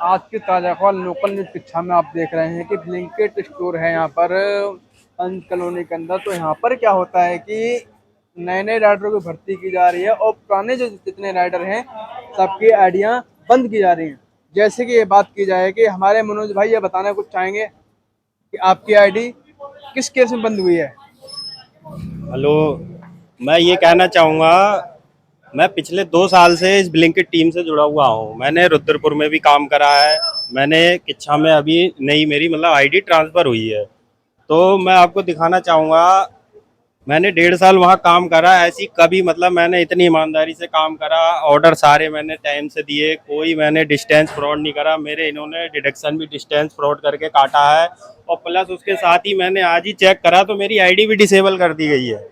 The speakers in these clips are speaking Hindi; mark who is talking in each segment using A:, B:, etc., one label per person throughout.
A: आज की ताज़ा खबर लोकल न्यूज़ कक्षा में आप देख रहे हैं कि ब्लिंकिट स्टोर है यहाँ पर पंच कॉलोनी के अंदर। तो यहाँ पर क्या होता है कि नए नए राइडरों की भर्ती की जा रही है और पुराने जो जितने राइडर हैं सबकी आईडियाँ बंद की जा रही हैं। जैसे कि ये बात की जाए कि हमारे मनोज भाई ये बताना कुछ चाहेंगे कि आपकी आईडी किस केस में बंद हुई है।
B: हेलो। मैं ये कहना चाहूँगा, मैं पिछले 2 साल से इस ब्लिंकिट टीम से जुड़ा हुआ हूँ। मैंने रुद्रपुर में भी काम करा है। मैंने किच्छा में अभी नई मेरी मतलब आईडी ट्रांसफ़र हुई है। तो मैं आपको दिखाना चाहूँगा, मैंने 1.5 साल वहाँ काम करा। ऐसी कभी मतलब मैंने इतनी ईमानदारी से काम करा, ऑर्डर सारे मैंने टाइम से दिए, कोई मैंने डिस्टेंस फ्रॉड नहीं करा। मेरे इन्होंने डिडक्शन भी डिस्टेंस फ्रॉड करके काटा है। और प्लस उसके साथ ही मैंने आज ही चेक करा तो मेरी आईडी भी डिसेबल कर दी गई है।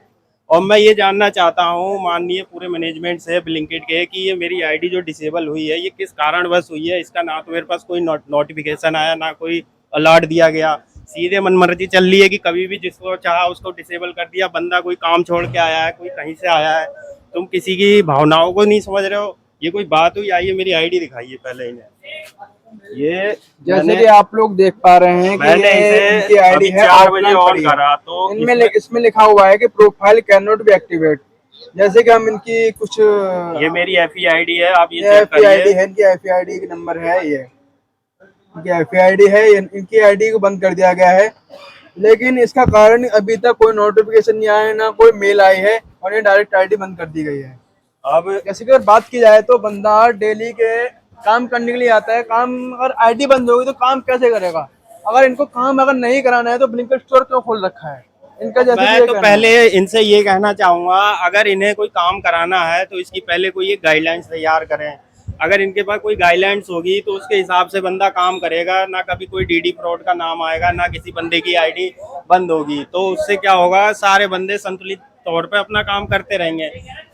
B: और मैं ये जानना चाहता हूँ माननीय पूरे मैनेजमेंट से ब्लिंकिट के कि ये मेरी आईडी जो डिसेबल हुई है ये किस कारणवश हुई है। इसका ना तो मेरे पास कोई नोटिफिकेशन आया, ना कोई अलर्ट दिया गया। सीधे मनमर्जी चल रही है कि कभी भी जिसको चाहा उसको डिसेबल कर दिया। बंदा कोई काम छोड़ के आया है, कोई कहीं से आया है, तुम किसी की भावनाओं को नहीं समझ रहे हो। ये कोई बात हुई? आइए मेरी आईडी दिखाइए पहले इन्हें। ये
A: जैसे कि आप लोग देख पा रहे हैं कि
B: मैंने
A: ये
B: इसे
A: इनकी आईडी
B: अभी
A: है
B: 4 बजे
A: ऑफलाइन
B: ऑन
A: पड़ी है।
B: करा तो
A: इसमें लिखा हुआ है कि profile can not be activate. जैसे कि हम इनकी कुछ
B: ये मेरी एफई आईडी है, आप ये
A: ये
B: चेक
A: एफ
B: करिए।
A: आईडी है, इनकी एफ आईडी का नंबर है, ये इनकी एफ आईडी है। इनकी आईडी को बंद कर दिया गया है, लेकिन इसका कारण अभी तक कोई नोटिफिकेशन नहीं आया, ना कोई मेल आई है, और ये डायरेक्ट आईडी बंद कर दी गई है।
B: अब
A: जैसे कि अगर बात की जाए तो बंदा डेली के काम करने के लिए आता है, काम अगर आईडी बंद होगी तो काम कैसे करेगा। अगर इनको काम अगर नहीं कराना है तो ब्लिंकिट स्टोर क्यों खोल रखा है इनका, जैसे कि
B: मैं
A: ये
B: तो
A: कहना है।
B: पहले इनसे ये कहना चाहूँगा, अगर इन्हें कोई काम कराना है तो इसकी पहले कोई एक गाइडलाइंस तैयार करें। अगर इनके पास कोई गाइडलाइंस होगी तो उसके हिसाब से बंदा काम करेगा। ना कभी कोई डीडी फ्रॉड का नाम आएगा, ना किसी बंदे की आईडी बंद होगी। तो उससे क्या होगा, सारे बंदे संतुलित तौर पे अपना काम करते रहेंगे।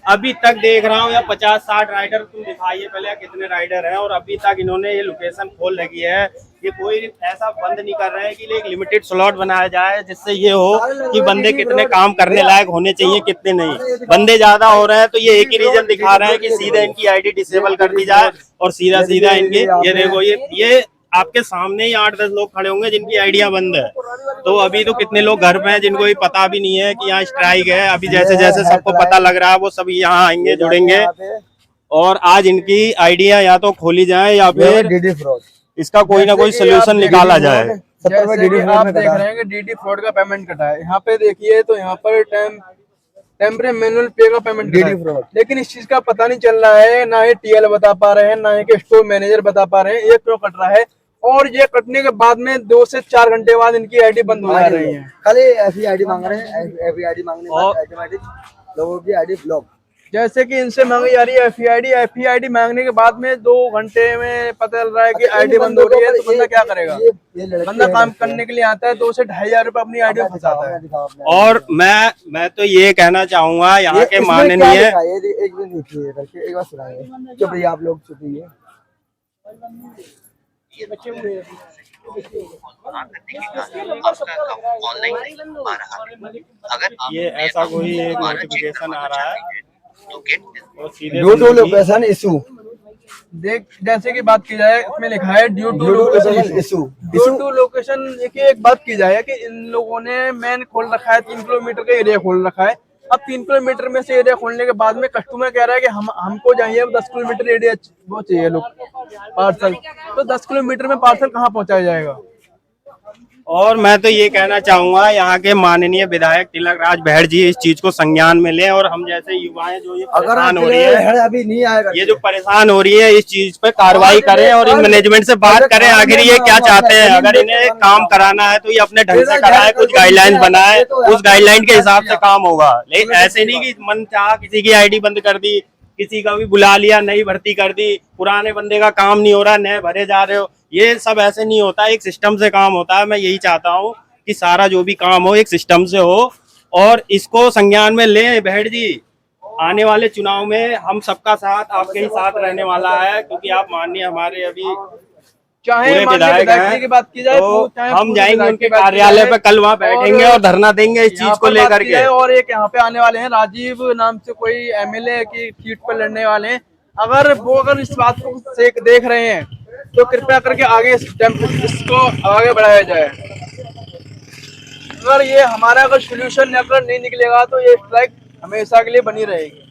B: अभी तक देख रहा हूँ या 50-60 राइडर, तुम दिखाइए पहले कितने राइडर हैं। और अभी तक इन्होंने ये लोकेशन खोल रखी है। ये कोई ऐसा बंद नहीं कर रहे हैं कि एक लिमिटेड स्लॉट बनाया जाए जिससे ये हो कि बंदे कितने काम करने लायक होने चाहिए, कितने नहीं। बंदे ज्यादा हो रहे हैं तो ये एक ही रीजन दिखा रहे हैं कि सीधे इनकी आईडी डिसेबल कर दी जाए और सीधा सीधा इनकी ये देखो, ये आपके सामने ही 8-10 लोग खड़े होंगे जिनकी आइडिया बंद है। तो अभी तो कितने लोग घर पे हैं जिनको ये पता भी नहीं है कि यहाँ स्ट्राइक है। अभी जैसे जैसे सबको पता लग रहा है वो सब यहाँ आएंगे, जुड़ेंगे। और आज इनकी आइडिया या तो खोली जाए या फिर
C: डीडी फ्रॉड,
B: इसका कोई ना कोई सोल्यूशन निकाला जाए।
A: जैसे कि आप देख रहे हैं कि डीडी फ्रॉड का पेमेंट कटा है। यहाँ पे देखिए तो यहाँ पर टेम्परे मैनुअल पे का पेमेंट कटा है, लेकिन इस चीज का पता नहीं चल रहा है। ना ये टीएल बता पा रहे हैं, ना ये स्टोर मैनेजर बता पा रहे हैं ये क्यों कट रहा है। और ये कटने के बाद में 2 से 4 घंटे बाद इनकी आईडी बंद हो जा रही है।
C: खाली ऐसी आईडी मांग रहे हैं। ऐसी आईडी मांगने के बाद ऑटोमेटिक लोगों की आईडी ब्लॉक।
A: जैसे कि इनसे मांगी जा रही है एफआईडी मांगने के बाद में 2 घंटे में पता चल रहा है कि आईडी बंद हो रही है। तो बंदा क्या करेगा। बंदा काम करने के लिए आता है, 2 से 2,500 रुपए अपनी आईडी में फंसाता है।
B: और मैं तो ये कहना चाहूंगा यहाँ के माननीय,
C: एक मिनट देखिए, एक बार सुनाइए। चुप रहिए आप लोग, चुप रहिए।
B: ये ऐसा कोई एक नोटिफिकेशन आ रहा है तो सीधे
C: ड्यू टू लोकेशन इशू।
A: देख, जैसे कि बात की जाए इसमें लिखा है due to location issue. Due to location देखिए, एक बात की जाए कि इन लोगों ने मैन खोल रखा है, 3 किलोमीटर का एरिया खोल रखा है। अब 3 किलोमीटर में से एरिया खोलने के बाद में कस्टमर कह रहा है कि हमको चाहिए 10 किलोमीटर एरिया वो चाहिए लोग पार्सल। तो 10 किलोमीटर में पार्सल कहाँ पहुँचाया जाएगा।
B: और मैं तो ये कहना चाहूंगा यहाँ के माननीय विधायक तिलक राज बहड़ जी इस चीज को संज्ञान में लें। और हम जैसे युवाएं जो ये परेशान हो रही है,
C: अभी नहीं आएगा,
B: ये जो परेशान हो रही है, इस चीज पे कार्रवाई करें और इन मैनेजमेंट से बात करें आखिर ये क्या चाहते हैं। अगर इन्हें काम कराना है तो ये अपने ढंग से कराए, कुछ गाइडलाइन बनाए, उस गाइडलाइन के हिसाब से काम होगा। लेकिन ऐसे नहीं कि मन चाह किसी की आईडी बंद कर दी, किसी का भी बुला लिया, नई भर्ती कर दी, पुराने बंदे का काम नहीं हो रहा, नए भरे जा रहे हो। ये सब ऐसे नहीं होता, एक सिस्टम से काम होता है। मैं यही चाहता हूँ कि सारा जो भी काम हो एक सिस्टम से हो और इसको संज्ञान में लें बहड़ जी। आने वाले चुनाव में हम सबका साथ आपके ही साथ रहने वाला है, क्योंकि आप माननीय हमारे अभी
A: चाहे
B: पूरे विधायक हैं।
A: की बात की जाए
B: तो
A: चाहे
B: हम
A: पूरे
B: जाएंगे
A: विधायक
B: उनके
A: की बात की
B: कार्यालय
A: जाए,
B: पे, कल वहाँ बैठेंगे और धरना देंगे इस चीज को लेकर के।
A: और एक यहाँ पे आने वाले हैं राजीव नाम से कोई एमएलए की सीट पर लड़ने वाले हैं। अगर वो इस बात को देख रहे हैं तो कृपया करके आगे इसको आगे बढ़ाया जाए। अगर ये हमारा अगर सोल्यूशन अगर नहीं निकलेगा तो ये स्ट्राइक हमेशा के लिए बनी रहेगी।